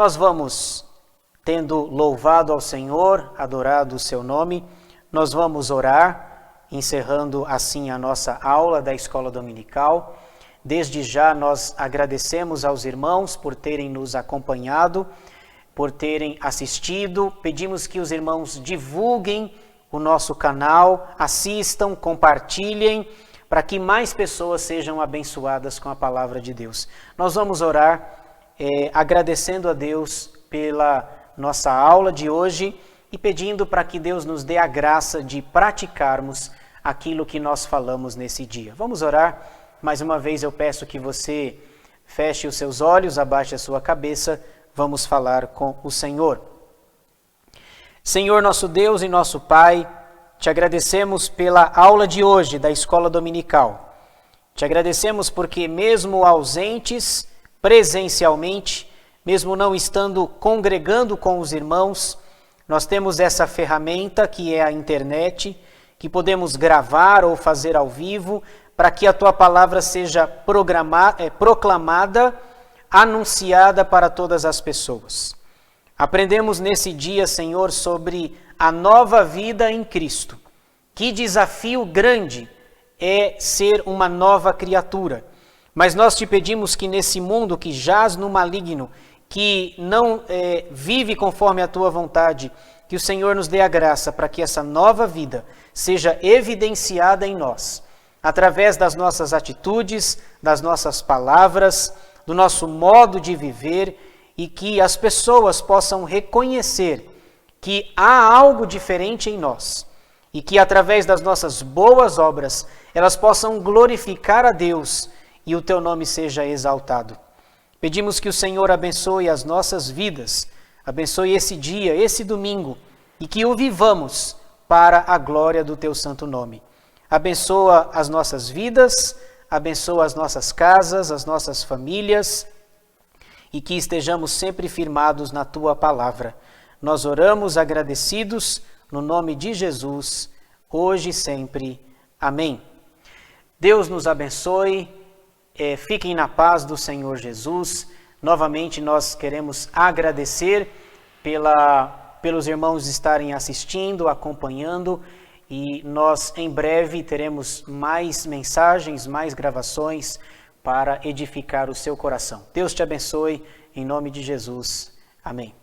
Nós vamos, tendo louvado ao Senhor, adorado o seu nome, nós vamos orar, encerrando assim a nossa aula da Escola Dominical. Desde já nós agradecemos aos irmãos por terem nos acompanhado, por terem assistido. Pedimos que os irmãos divulguem o nosso canal, assistam, compartilhem, para que mais pessoas sejam abençoadas com a palavra de Deus. Nós vamos orar agradecendo a Deus pela nossa aula de hoje e pedindo para que Deus nos dê a graça de praticarmos aquilo que nós falamos nesse dia. Vamos orar. Mais uma vez eu peço que você feche os seus olhos, abaixe a sua cabeça. Vamos falar com o Senhor. Senhor, nosso Deus e nosso Pai, te agradecemos pela aula de hoje da Escola Dominical. Te agradecemos porque mesmo ausentes presencialmente, mesmo não estando congregando com os irmãos, nós temos essa ferramenta que é a internet, que podemos gravar ou fazer ao vivo, para que a Tua palavra seja proclamada, anunciada para todas as pessoas. Aprendemos nesse dia, Senhor, sobre a nova vida em Cristo. Que desafio grande é ser uma nova criatura. Mas nós te pedimos que nesse mundo que jaz no maligno, que não vive conforme a Tua vontade, que o Senhor nos dê a graça para que essa nova vida seja evidenciada em nós, através das nossas atitudes, das nossas palavras, do nosso modo de viver, e que as pessoas possam reconhecer que há algo diferente em nós e que através das nossas boas obras elas possam glorificar a Deus e o Teu nome seja exaltado. Pedimos que o Senhor abençoe as nossas vidas, abençoe esse dia, esse domingo, e que o vivamos para a glória do Teu santo nome. Abençoa as nossas vidas, abençoa as nossas casas, as nossas famílias, e que estejamos sempre firmados na Tua palavra. Nós oramos agradecidos no nome de Jesus, hoje e sempre. Amém. Deus nos abençoe, fiquem na paz do Senhor Jesus. Novamente nós queremos agradecer pelos irmãos estarem assistindo, acompanhando, e nós em breve teremos mais mensagens, mais gravações, para edificar o seu coração. Deus te abençoe, em nome de Jesus. Amém.